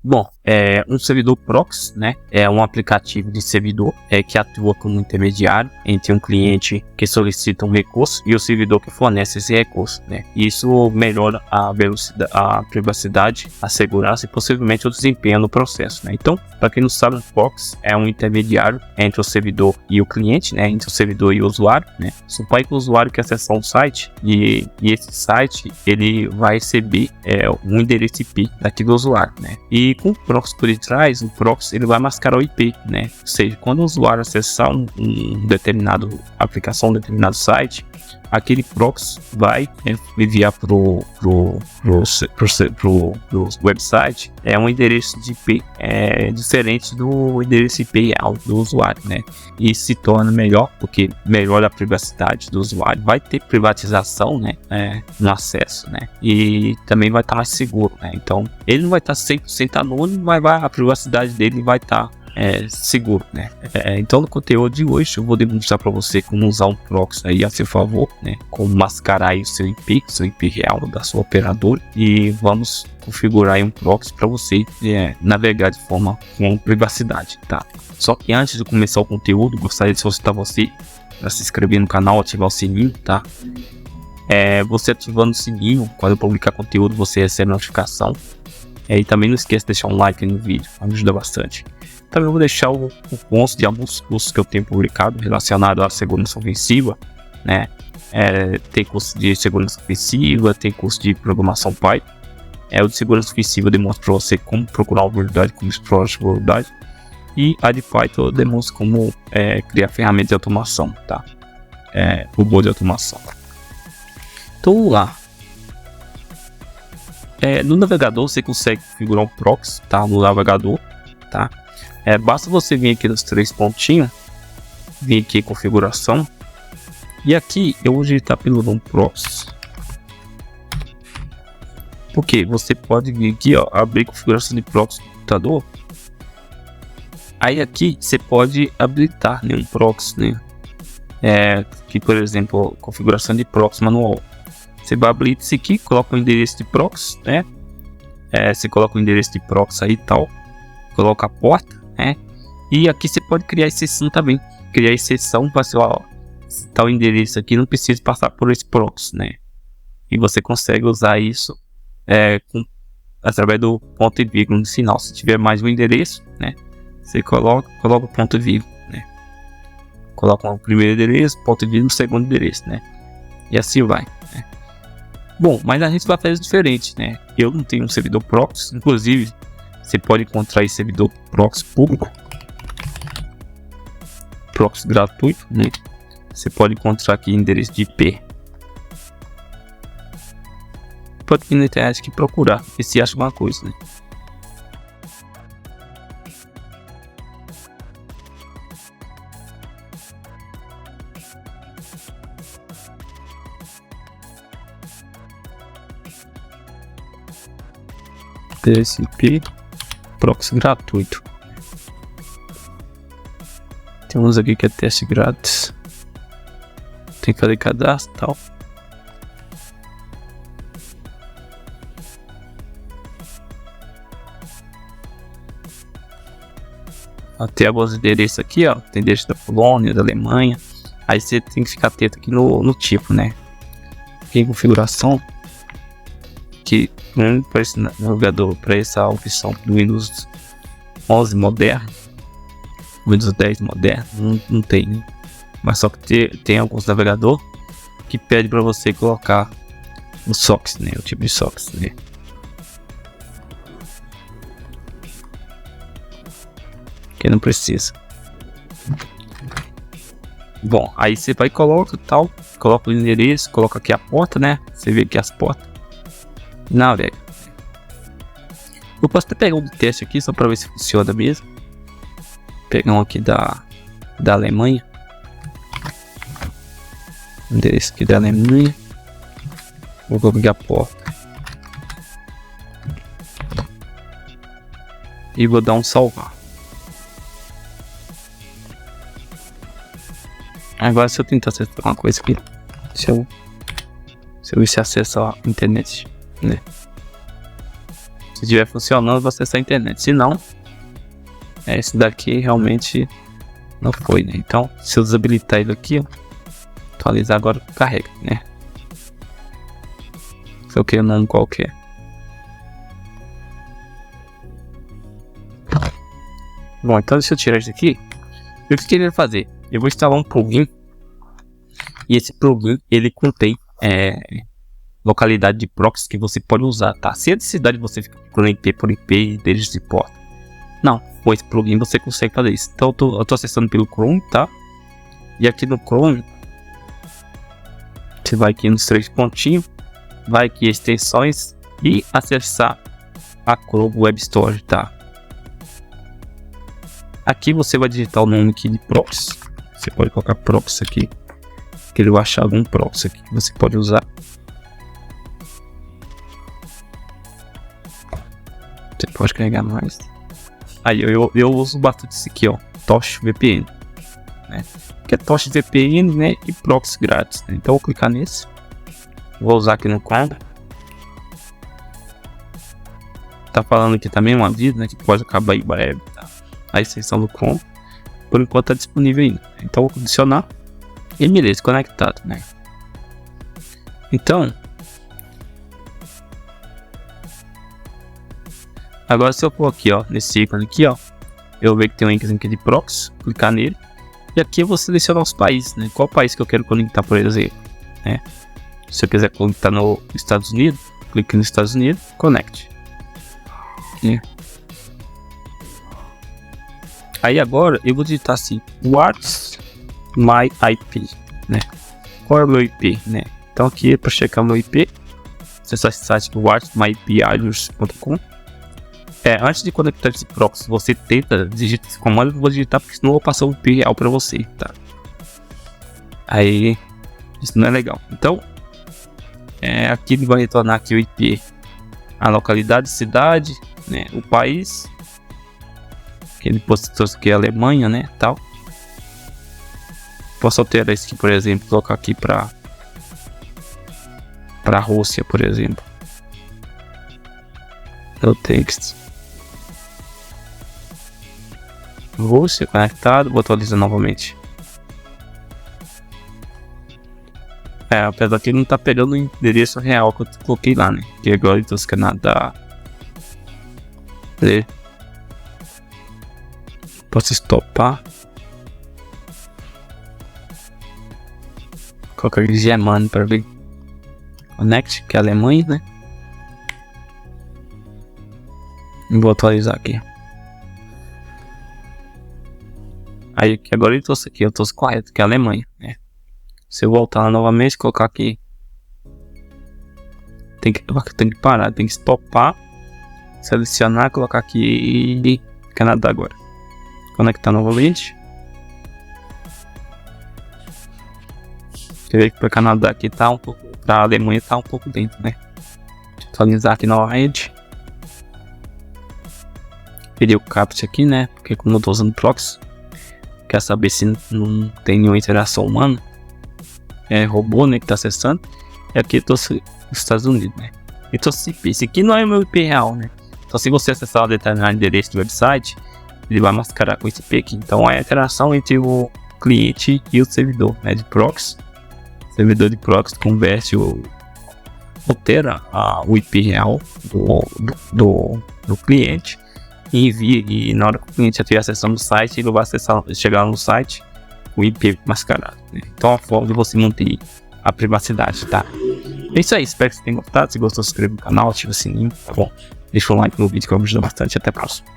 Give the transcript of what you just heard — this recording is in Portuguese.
Bom, um servidor proxy, né, é um aplicativo de servidor que atua como intermediário entre um cliente que solicita um recurso e o servidor que fornece esse recurso, né. Isso melhora a velocidade, a privacidade, a segurança e possivelmente o desempenho no processo, né. Então, para quem não sabe, o proxy é um intermediário entre o servidor e o cliente, né, entre o servidor e o usuário, né. Supõe que o usuário quer acessar um site e esse site ele vai receber um endereço IP daquele usuário, né. E com o proxy por detrás, o proxy ele vai mascarar o IP, né? Ou seja, quando o usuário acessar um determinado aplicação, um determinado site, aquele proxy vai enviar pro website um endereço de IP diferente do endereço IP real do usuário, né? E se torna melhor porque melhora a privacidade do usuário, vai ter privatização, né? No acesso, né? E também vai estar mais seguro, né? Então ele não vai estar 100% anônimo, mas a privacidade dele vai estar seguro, né? Então no conteúdo de hoje eu vou demonstrar para você como usar um proxy aí a seu favor, né? Como mascarar aí o seu IP real da sua operadora, e vamos configurar aí um proxy para você navegar de forma com privacidade, tá? Só que antes de começar o conteúdo, gostaria de solicitar você para se inscrever no canal, ativar o sininho, tá? Você ativando o sininho, quando eu publicar conteúdo você recebe notificação. E também não esqueça de deixar um like no vídeo, me ajuda bastante. Também eu vou deixar o consto de alguns cursos que eu tenho publicado relacionado à segurança ofensiva, né? Tem curso de segurança ofensiva, tem curso de programação Python. O de segurança ofensiva eu demonstro para você como procurar uma vulnerabilidade, como explorar a vulnerabilidade. E a de Python eu demonstro como criar ferramentas de automação, tá? Robô de automação. Então vamos lá. No navegador você consegue configurar um proxy, tá? No navegador, tá? Basta você vir aqui nos 3 pontinhos, vir aqui em configuração, e aqui eu vou digitar pelo nome proxy, porque você pode vir aqui, ó, abrir configuração de proxy no computador. Aí aqui você pode habilitar, né, um proxy, né? Que por exemplo, configuração de proxy manual. Você vai habilitar isso aqui, coloca o endereço de proxy, né? Você coloca o endereço de proxy aí e tal, coloca a porta, né? E aqui você pode criar exceção também. Criar exceção para tal endereço aqui não precisa passar por esse proxy, né? E você consegue usar isso através do ponto e vírgula no final. Se tiver mais um endereço, né? Você coloca o ponto e vírgula, né? Coloca o primeiro endereço, ponto e vírgula no segundo endereço, né? E assim vai, né? Bom, mas a gente vai fazer diferente, né? Eu não tenho um servidor proxy, inclusive você pode encontrar esse servidor proxy público, proxy gratuito, né? Você pode encontrar aqui endereço de IP. Pode ir na internet aqui procurar e se acha alguma coisa, né? Endereço IP proxy gratuito. Tem uns aqui que é teste grátis. Tem que fazer cadastro e tal. Tem alguns endereços aqui, ó. Tem endereço da Polônia, da Alemanha. Aí você tem que ficar atento aqui no tipo, né? Aqui em configuração. Que para esse navegador, para essa opção do Windows 11 moderno, Windows 10 moderno, não tem, né? Mas só que tem alguns navegadores que pede para você colocar o SOCKS, né? O tipo de SOCKS, né? Que não precisa. Bom, aí você vai e coloca o endereço, coloca aqui a porta, né? Você vê aqui as portas. Navega. Eu posso até pegar um de teste aqui só para ver se funciona mesmo. Pegar um aqui da Alemanha. Endereço aqui da Alemanha. Vou colocar a porta. E vou dar um salvar. Agora se eu tentar acessar uma coisa aqui. Se eu ver se acessa a internet, né? Se estiver funcionando, você acessa a internet. Se não, esse daqui realmente não foi, né? Então, se eu desabilitar ele aqui, ó, atualizar agora, carrega, né? Se eu quero um nome qualquer. Bom, então deixa eu tirar isso aqui. E o que eu queria fazer? Eu vou instalar um plugin. E esse plugin, ele contém localidade de proxy que você pode usar, tá? Se a necessidade de você ficar procurando IP por IP e endereço de porta. Não, com esse plugin você consegue fazer isso. Então eu tô acessando pelo Chrome, tá? E aqui no Chrome, você vai aqui nos 3 pontinhos, vai aqui extensões e acessar a Chrome Web Store, tá? Aqui você vai digitar o nome aqui de proxy. Você pode colocar proxy aqui, que ele vai achar algum proxy aqui que você pode usar. Você pode carregar mais. Aí eu uso bastante esse aqui, ó, Torch VPN, né? Que é Torch VPN, né? E proxy grátis, né? Então eu vou clicar nesse. Vou usar aqui no Chrome. Tá falando aqui também um aviso, né? Que pode acabar em breve, tá? A extensão do Chrome, por enquanto tá disponível ainda. Então eu vou adicionar e beleza, conectado, né? Então agora se eu for aqui, ó, nesse ícone aqui, ó, eu vejo que tem um ícone aqui de proxy, clicar nele e aqui eu vou selecionar os países, né? Qual país que eu quero conectar, por exemplo, né? Se eu quiser conectar nos Estados Unidos, clique nos Estados Unidos, connect, né? Aí agora eu vou digitar assim, what's my IP, né? Qual é o meu IP, né? Então aqui para checar o meu IP, acessar esse site do what'smyipaddress.com. Antes de conectar esse proxy, você tenta digitar esse comando. Eu vou digitar porque senão eu vou passar o IP real para você, tá? Aí isso não é legal. Então aqui ele vai retornar aqui o IP, a localidade, cidade, né? O país. Ele postou aqui a Alemanha, né, tal. Posso alterar isso aqui, por exemplo, colocar aqui para Rússia, por exemplo. No text. Rússia conectado, vou atualizar novamente. Apesar que ele não tá pegando o endereço real que eu coloquei lá, né? Que agora então o Canadá. Posso estopar. Colocar aqui Germany para ver. Connect, que é Alemanha, né? Vou atualizar aqui. Aí agora ele trouxe aqui, eu trouxe correto, que é Alemanha, né? Se eu voltar lá novamente, colocar aqui. Tem que parar, tem que estopar. Selecionar, colocar aqui Canadá agora. Conectar novamente. Você vê que para Canadá aqui tá um pouco, para Alemanha tá um pouco dentro, né? Deixa eu atualizar aqui novamente. Pedir o captcha aqui, né? Porque como eu tô usando proxy, quer saber se não tem nenhuma interação humana. É robô, né? Que tá acessando. E aqui eu tô nos Estados Unidos, né? Então esse aqui não é o meu IP real, né? Então se você acessar o determinado endereço do website, ele vai mascarar com esse IP aqui. Então é a interação entre o cliente e o servidor, né, de proxy. O servidor de proxy converte altera o IP real do cliente e envia. E na hora que o cliente estiver acessando o site, ele vai chegar no site com o IP mascarado, né? Então é uma forma de você manter a privacidade, tá? É isso aí, espero que você tenha gostado. Se gostou, se inscreva no canal, ativa o sininho, tá bom? Deixa um like no vídeo que vai me ajudar bastante. Até a próxima.